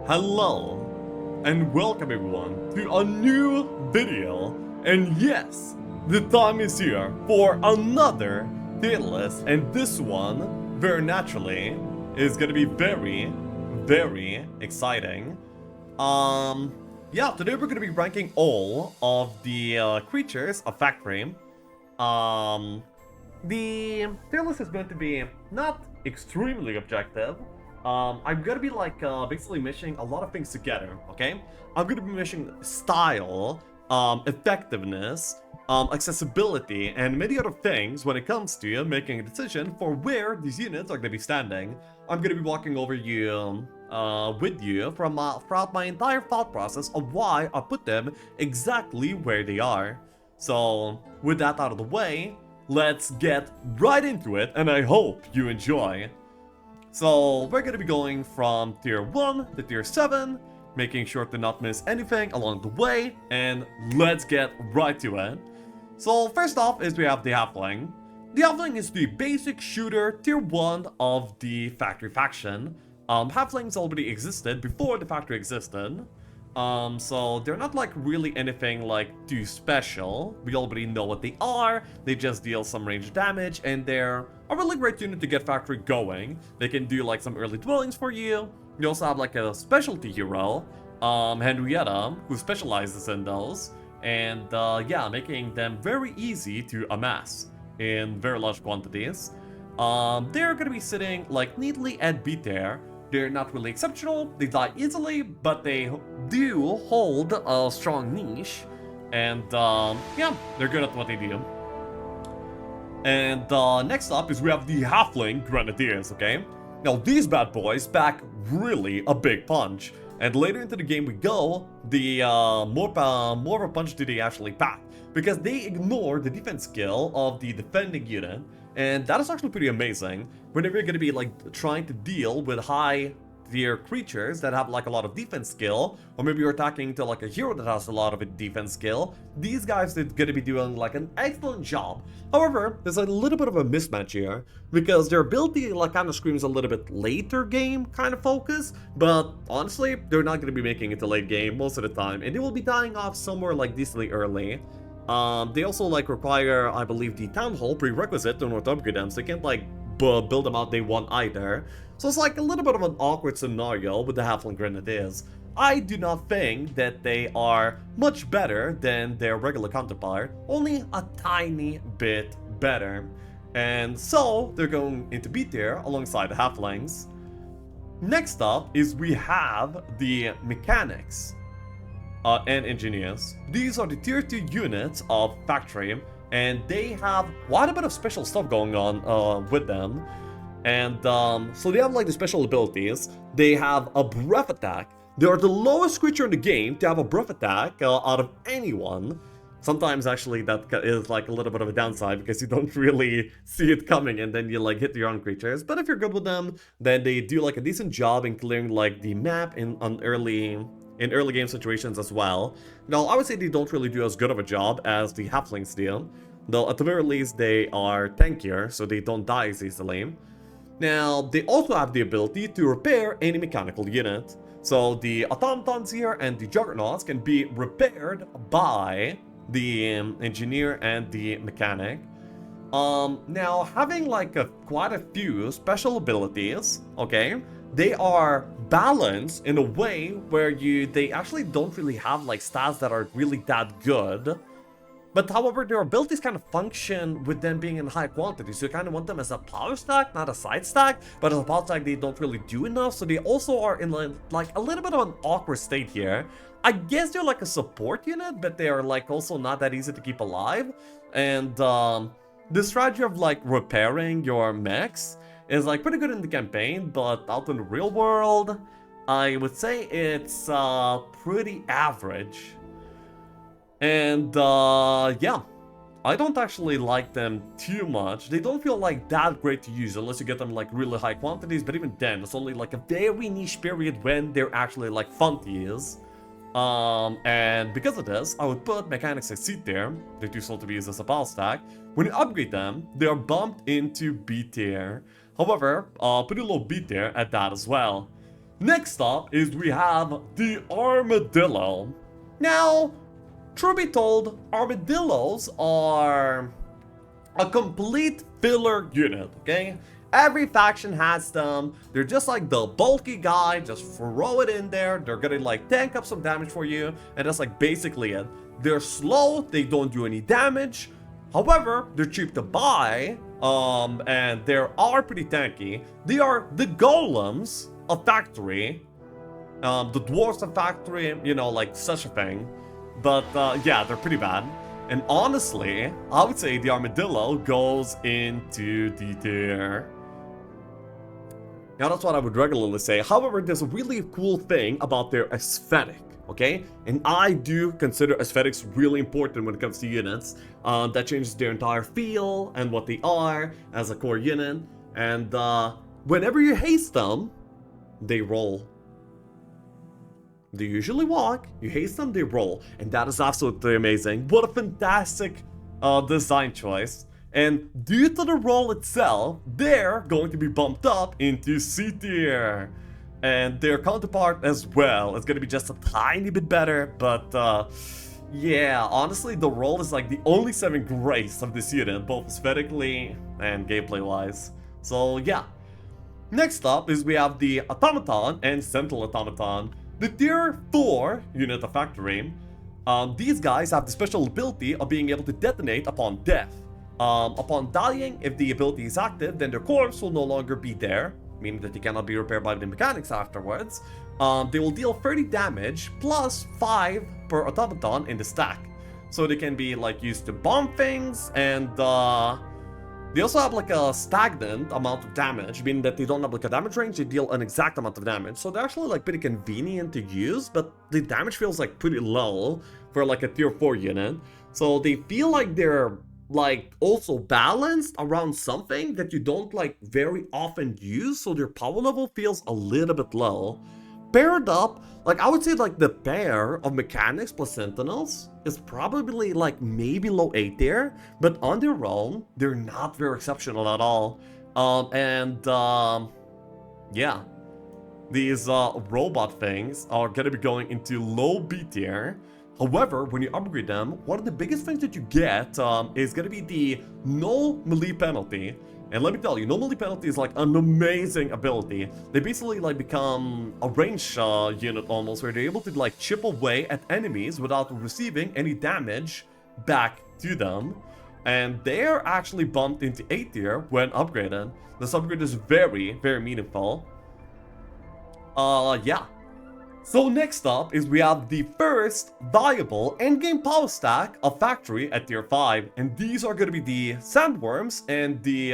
Hello, and welcome everyone to a new video. And yes, the time is here for another tier list, and this one, very naturally, is gonna be very exciting. Yeah, today we're gonna be ranking all of the creatures of Factory. The tier list is going to be not extremely objective. I'm gonna be basically meshing a lot of things together, okay? I'm gonna be meshing style, effectiveness, accessibility, and many other things when it comes to making a decision for where these units are gonna be standing. I'm gonna be walking over with you throughout my entire thought process of why I put them exactly where they are. So, with that out of the way, let's get right into it, and I hope you enjoy. So we're gonna be going from tier 1 to tier 7, making sure to not miss anything along the way, and let's get right to it. So first off is we have the Halfling. The Halfling is the basic shooter tier 1 of the Factory faction. Halflings already existed before the Factory existed. So they're not really anything too special. We already know what they are. They just deal some range damage, and they're a really great unit to get Factory going. They can do some early dwellings for you. You also have a specialty hero, Henrietta, who specializes in those. And yeah, making them very easy to amass in very large quantities. They're gonna be sitting neatly at B tier. They're not really exceptional, they die easily, but they do hold a strong niche. And yeah, they're good at what they do. And next up is we have the Halfling Grenadiers, okay? Now these bad boys pack really a big punch. And later into the game we go, the more of a punch do they actually pack. Because they ignore the defense skill of the defending unit. And that is actually pretty amazing. Whenever you're going to be trying to deal with high tier creatures that have a lot of defense skill, or maybe you're attacking to a hero that has a lot of defense skill, these guys are going to be doing an excellent job. However, there's a little bit of a mismatch here, because their ability kind of screams a little bit later game kind of focus, but honestly, they're not going to be making it to late game most of the time, and they will be dying off somewhere decently early. They also require, I believe, the Town Hall prerequisite in order to upgrade them, so they can't build them out day one either. So it's a little bit of an awkward scenario with the Halfling Grenadiers. I do not think that they are much better than their regular counterpart, only a tiny bit better. And so they're going into B tier alongside the Halflings. Next up is we have the Mechanics. And engineers. These are the tier 2 units of Factory, and they have quite a bit of special stuff going on with them. And so they have the special abilities. They have a breath attack. They are the lowest creature in the game to have a breath attack out of anyone. Sometimes actually that is a little bit of a downside because you don't really see it coming, and then you hit your own creatures. But if you're good with them, then they do a decent job in clearing the map in early game situations as well. Now, I would say they don't really do as good of a job as the Halflings do, though at the very least they are tankier, so they don't die as easily. Now, they also have the ability to repair any mechanical unit. So the Automatons here and the Juggernauts can be repaired by the engineer and the mechanic. Now, having quite a few special abilities, okay, they are balanced in a way where they actually don't really have stats that are really that good. But however, their abilities kind of function with them being in high quantity, so you kind of want them as a power stack, not a side stack. But as a power stack, they don't really do enough, so they also are in a little bit of an awkward state here. I guess they're a support unit, but they are also not that easy to keep alive. And the strategy of repairing your mechs is pretty good in the campaign, but out in the real world, I would say it's pretty average. And yeah, I don't actually like them too much. They don't feel that great to use unless you get them really high quantities, but even then, it's only a very niche period when they're actually fun to use. And because of this, I would put Mechanics at C tier. They're too slow to be used as a power stack. When you upgrade them, they are bumped into B tier. However, pretty low B tier at that as well. Next up is we have the Armadillo. Now, truth be told, Armadillos are a complete filler unit, okay? Every faction has them. They're just like the bulky guy, just throw it in there. They're gonna like tank up some damage for you, and that's like basically it. They're slow, they don't do any damage. However, they're cheap to buy, and they are pretty tanky. They are the golems of factory, the dwarves of factory, you know, like such a thing. But yeah, they're pretty bad. And honestly, I would say the Armadillo goes into D tier. Now that's what I would regularly say. However, there's a really cool thing about their aesthetic, okay? And I do consider aesthetics really important when it comes to units. That changes their entire feel and what they are as a core unit. And whenever you haste them, they roll. They usually walk, you haste them, they roll. And that is absolutely amazing. What a fantastic design choice. And due to the roll itself, they're going to be bumped up into C tier. And their counterpart as well is going to be just a tiny bit better. But yeah, honestly, the roll is like the only saving grace of this unit, both aesthetically and gameplay wise. So yeah. Next up is we have the Automaton and Central Automaton. The tier 4 unit of factory. These guys have the special ability of being able to detonate upon death. Upon dying, if the ability is active, then their corpse will no longer be there, meaning that they cannot be repaired by the mechanics afterwards. They will deal 30 damage plus 5 per automaton in the stack. So they can be like used to bomb things, and they also have like a stagnant amount of damage, meaning that they don't have like a damage range, they deal an exact amount of damage. So they're actually like pretty convenient to use, but the damage feels like pretty low for like a tier 4 unit. So they feel like they're like also balanced around something that you don't like very often use, so their power level feels a little bit low. Paired up, like I would say like the pair of mechanics plus sentinels is probably like maybe low A tier, but on their own, they're not very exceptional at all. Yeah, these robot things are gonna be going into low B tier. However, when you upgrade them, one of the biggest things that you get is going to be the no melee penalty. And let me tell you, no melee penalty is like an amazing ability. They basically like become a range unit almost, where they're able to like chip away at enemies without receiving any damage back to them. And they're actually bumped into A tier when upgraded. This upgrade is very, very meaningful. Yeah. So next up is we have the first viable endgame power stack of factory at tier 5, and these are going to be the Sandworms and the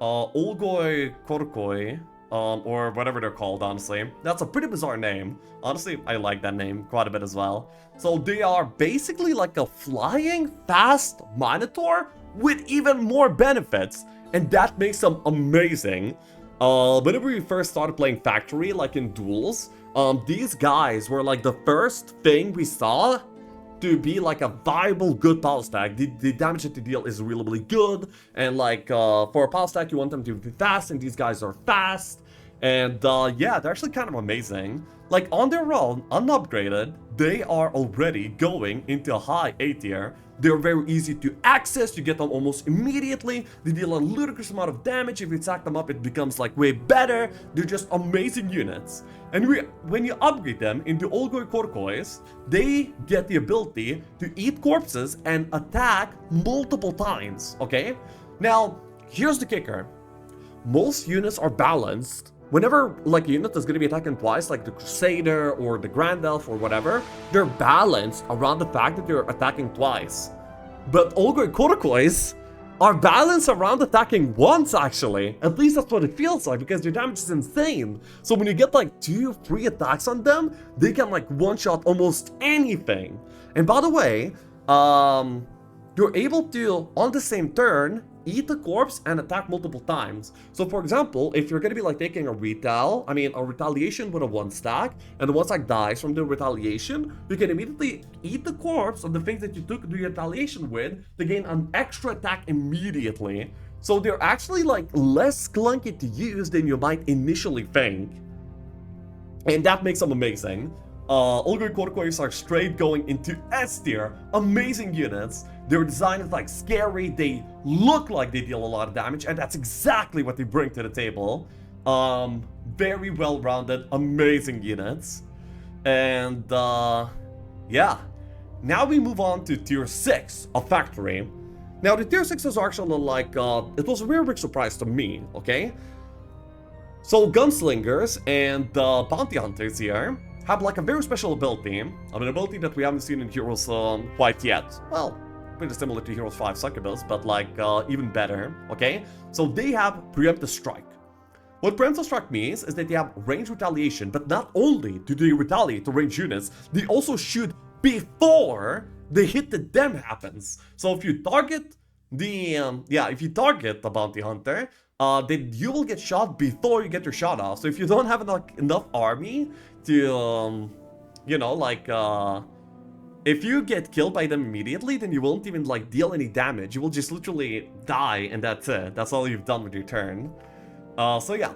Olgoi Korkoi, or whatever they're called, honestly. That's a pretty bizarre name. Honestly, I like that name quite a bit as well. So they are basically like a flying fast Minotaur with even more benefits, and that makes them amazing. Whenever we first started playing Factory, like in duels, these guys were like the first thing we saw to be like a viable good power stack. The damage that they deal is really, really good, and like for a power stack, you want them to be fast, and these guys are fast, and yeah, they're actually kind of amazing. Like on their own, unupgraded, they are already going into a high A tier. They're very easy to access, you get them almost immediately, they deal a ludicrous amount of damage. If you stack them up, it becomes like way better. They're just amazing units. And when you upgrade them into Olgoi Korkois, they get the ability to eat corpses and attack multiple times, okay? Now, here's the kicker. Most units are balanced. Whenever like a unit is going to be attacking twice, like the Crusader or the Grand Elf or whatever, they're balanced around the fact that they're attacking twice. But Olgoi Korkois are balanced around attacking once, actually. At least that's what it feels like, because their damage is insane. So when you get like 2-3 attacks on them, they can like one-shot almost anything. And by the way, you're able to, on the same turn, eat a corpse and attack multiple times. So for example, if you're going to be like taking a retaliation with a 1 stack, and the 1 stack dies from the retaliation, you can immediately eat the corpse of the things that you took the retaliation with to gain an extra attack immediately. So they're actually like less clunky to use than you might initially think. And that makes them amazing. Olgoi Korkois are straight going into S tier. Amazing units. Their design is like scary. They look like they deal a lot of damage, and that's exactly what they bring to the table. Very well-rounded, amazing units. And yeah. Now we move on to tier 6 of Factory. Now the tier 6 is actually like, it was a very big surprise to me, okay? So Gunslingers and Bounty Hunters here have like a very special ability. An ability that we haven't seen in Heroes quite yet. Well, pretty similar to Heroes 5 Succubus, but like even better, okay? So they have Preemptive Strike. What Preemptive Strike means is that they have range retaliation, but not only do they retaliate to range units, they also shoot before the hit to them happens. So if you target the, if you target the Bounty Hunter, then you will get shot before you get your shot off. So if you don't have enough army to, you know, like, if you get killed by them immediately, then you won't even, like, deal any damage. You will just literally die, and that's it. That's all you've done with your turn. So yeah,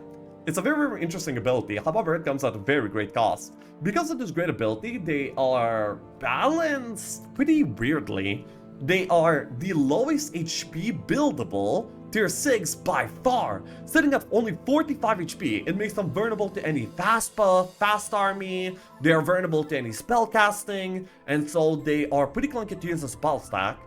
it's a very, very interesting ability. However, it comes at a very great cost. Because of this great ability, they are balanced pretty weirdly. They are the lowest HP buildable tier 6 by far, sitting at only 45 HP. It makes them vulnerable to any fast buff, fast army, they are vulnerable to any spell casting, and so they are pretty clunky to use as a pile stack.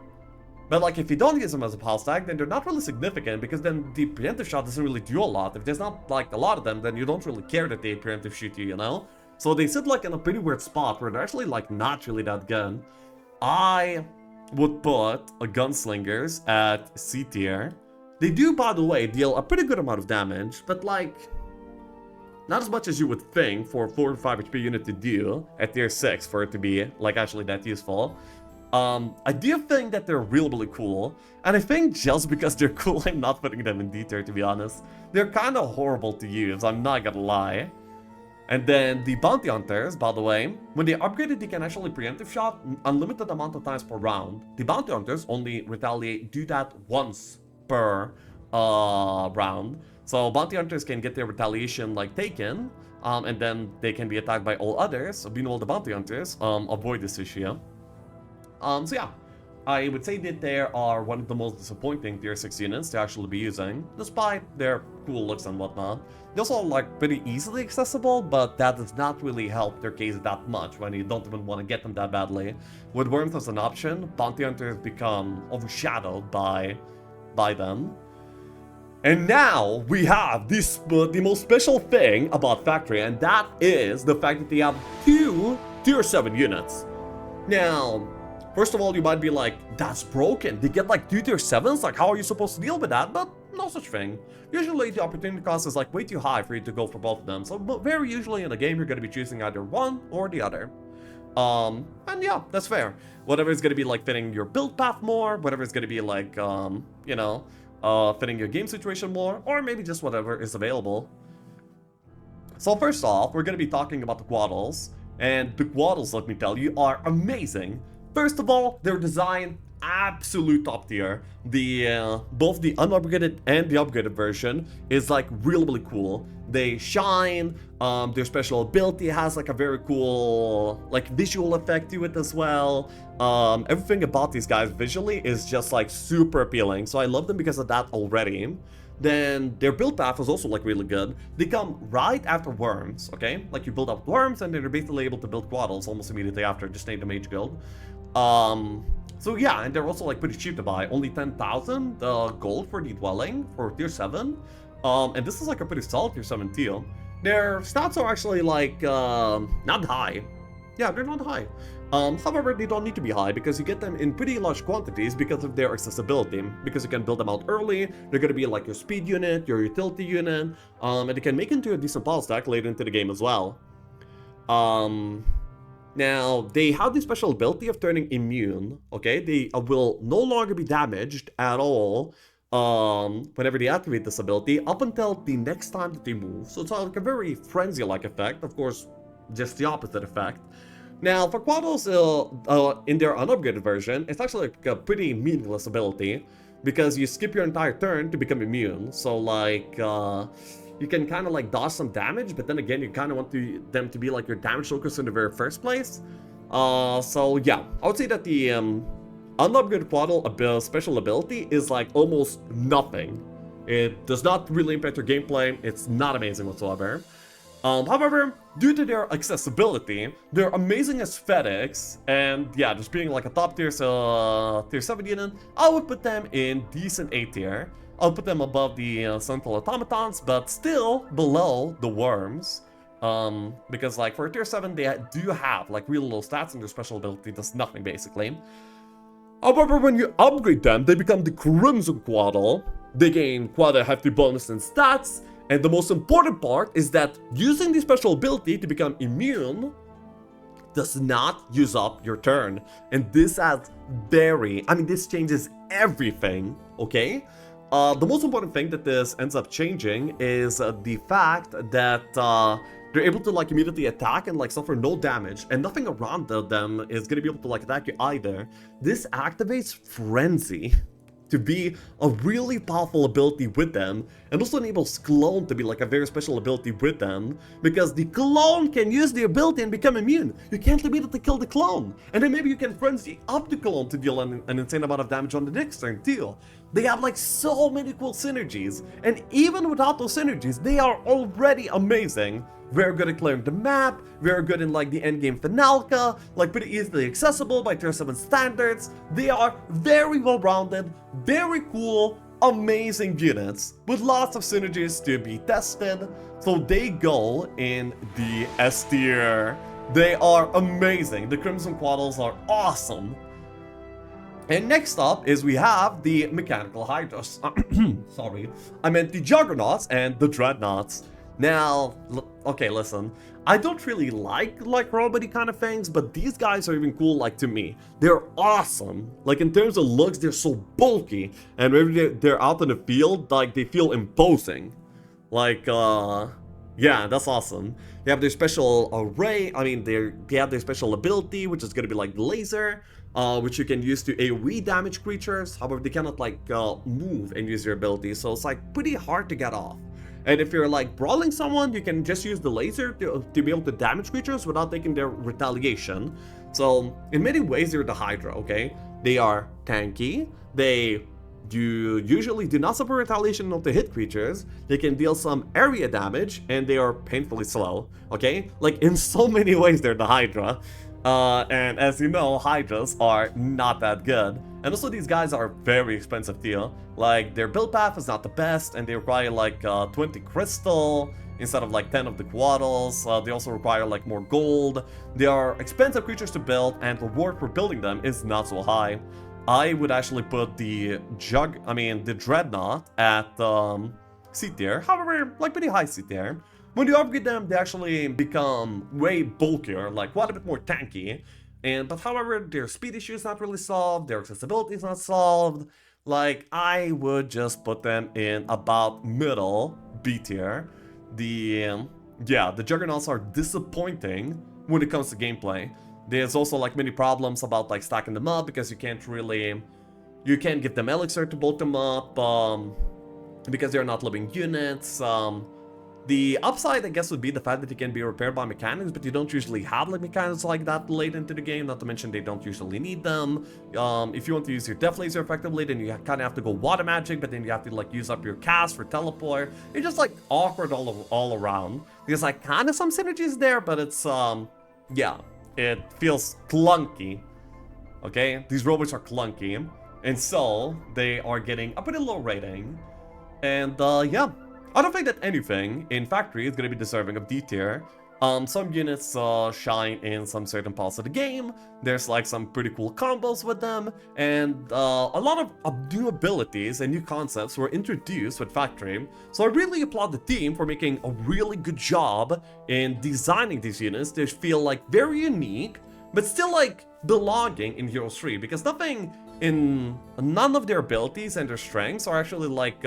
But like if you don't use them as a pile stack, then they're not really significant, because then the preemptive shot doesn't really do a lot. If there's not like a lot of them, then you don't really care that they preemptive shoot you, you know? So they sit like in a pretty weird spot where they're actually like not really that good. I would put a Gunslingers at C tier. They do, by the way, deal a pretty good amount of damage, but like, not as much as you would think for a 45 HP unit to do at tier 6 for it to be like actually that useful. I do think that they're really, really cool, and I think just because they're cool, I'm not putting them in D tier, to be honest. They're kind of horrible to use, I'm not gonna lie. And then the Bounty Hunters, by the way, when they upgraded, they can actually preemptive shot unlimited amount of times per round. The Bounty Hunters only do that once per round. So Bounty Hunters can get their retaliation like taken, and then they can be attacked by all others. Meanwhile, the Bounty Hunters avoid this issue. So yeah, I would say that they are one of the most disappointing tier 6 units to actually be using, despite their cool looks and whatnot. They're also like pretty easily accessible, but that does not really help their case that much when you don't even want to get them that badly. With Worms as an option, Bounty Hunters become overshadowed by them. And now we have this, the most special thing about Factory, and that is the fact that they have 2 tier 7 units. Now, first of all, you might be like, that's broken. They get like 2 tier 7s? Like, how are you supposed to deal with that? But no such thing. Usually the opportunity cost is like way too high for you to go for both of them. So very usually in a game, you're going to be choosing either one or the other. And yeah, that's fair. Whatever is going to be like fitting your build path more, whatever is going to be like, you know, fitting your game situation more, or maybe just whatever is available. So first off, we're going to be talking about the Quaddles. And the Quaddles, let me tell you, are amazing. First of all, their design, absolute top tier. The both the unupgraded and the upgraded version is like really, really cool. They shine, their special ability has like a very cool like visual effect to it as well. Everything about these guys visually is just like super appealing, so I love them because of that already. Then their build path is also like really good. They come right after Worms, okay? Like you build up Worms and then you're basically able to build Quaddles almost immediately after, just name the Mage Guild. So yeah, and they're also like pretty cheap to buy. Only 10,000 gold for the Dwelling for tier 7. And this is like a pretty solid tier 7 deal. Their stats are actually like not high. Yeah, they're not high. However, they don't need to be high because you get them in pretty large quantities because of their accessibility. Because you can build them out early, they're going to be like your speed unit, your utility unit, and they can make into a decent pile stack later into the game as well. Now, they have the special ability of turning immune, okay? They will no longer be damaged at all whenever they activate this ability up until the next time that they move. So it's like a very frenzy-like effect, of course, just the opposite effect. Now, for Quaddles, in their unupgraded version, it's actually like a pretty meaningless ability because you skip your entire turn to become immune. So like, you can kind of like dodge some damage, but then again, you kind of want them to be like your damage focus in the very first place. So yeah, I would say that the unupgraded Quaddle special ability is like almost nothing. It does not really impact your gameplay. It's not amazing whatsoever. However, due to their accessibility, their amazing aesthetics, and yeah, just being like a top tier 7 unit, I would put them in decent A tier. I'll put them above the Central Automatons, but still below the Worms. Because like for tier 7, they do have like really low stats, and their special ability does nothing basically. However, when you upgrade them, they become the Crimson Quaddle. They gain quite a hefty bonus in stats. And the most important part is that using the special ability to become immune does not use up your turn. And this this changes everything, okay? The most important thing that this ends up changing is the fact that they're able to like immediately attack and like suffer no damage, and nothing around them is gonna be able to like attack you either. This activates Frenzy to be a really powerful ability with them, and also enables Clone to be like a very special ability with them, because the Clone can use the ability and become immune. You can't immediately kill the Clone, and then maybe you can Frenzy up the Clone to deal an insane amount of damage on the next turn too. They have like so many cool synergies, and even without those synergies, they are already amazing. Very good at clearing the map, very good in like the endgame finalka, like pretty easily accessible by tier 7 standards. They are very well rounded, very cool, amazing units with lots of synergies to be tested. So they go in the S tier. They are amazing. The Crimson Quaddles are awesome. And next up is we have the Mechanical Hydras. Sorry, I meant the Juggernauts and the Dreadnoughts. Now, okay, listen, I don't really like robot-y kind of things, but these guys are even cool, like, to me. They're awesome. Like, in terms of looks, they're so bulky, and whenever they're out in the field, like, they feel imposing. Like, yeah, that's awesome. They have their special array, they have their special ability, which is gonna be like the laser, which you can use to AoE damage creatures. However, they cannot, like, move and use their ability, so it's, like, pretty hard to get off. And if you're like brawling someone, you can just use the laser to be able to damage creatures without taking their retaliation. So in many ways, they're the Hydra, okay? They are tanky, they usually do not suffer retaliation of the hit creatures, they can deal some area damage, and they are painfully slow, okay? Like in so many ways, they're the Hydra. And as you know, Hydras are not that good. And also these guys are very expensive too. Like their build path is not the best, and they require like 20 crystal instead of like 10 of the Quaddles. They also require like more gold. They are expensive creatures to build, and reward for building them is not so high. I would actually put the Dreadnought at C tier. However, like pretty high C tier. When you upgrade them, they actually become way bulkier, like quite a bit more tanky. But however, their speed issue is not really solved, their accessibility is not solved. Like, I would just put them in about middle B tier. The Juggernauts are disappointing when it comes to gameplay. There's also like many problems about like stacking them up, because you can't give them elixir to bolt them up, because they're not living units. The upside, I guess, would be the fact that you can be repaired by mechanics, but you don't usually have like mechanics like that late into the game, not to mention they don't usually need them. If you want to use your Death Laser effectively, then you kind of have to go water magic, but then you have to like use up your cast for teleport. It's just like awkward all around. There's like kind of some synergies there, but it's, yeah, it feels clunky. Okay, these robots are clunky, and so they are getting a pretty low rating. And yeah, I don't think that anything in Factory is going to be deserving of D tier. Some units shine in some certain parts of the game. There's like some pretty cool combos with them, and a lot of new abilities and new concepts were introduced with Factory. So I really applaud the team for making a really good job in designing these units. They feel like very unique, but still like belonging in Heroes 3, because none of their abilities and their strengths are actually like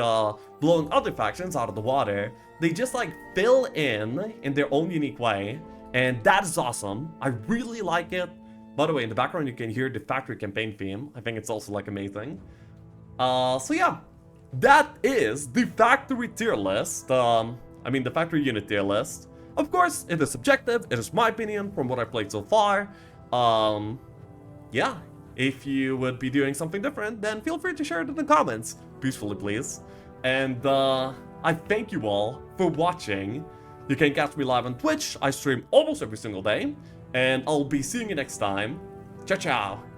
blowing other factions out of the water. They just like fill in their own unique way, and that is awesome. I really like it. By the way, in the background you can hear the Factory campaign theme. I think it's also like amazing. So yeah, that is the Factory tier list. I mean, the factory unit tier list. Of course, it is subjective, it is my opinion from what I've played so far. Yeah, if you would be doing something different, then feel free to share it in the comments, peacefully please. And I thank you all for watching. You can catch me live on Twitch, I stream almost every single day, and I'll be seeing you next time. Ciao ciao!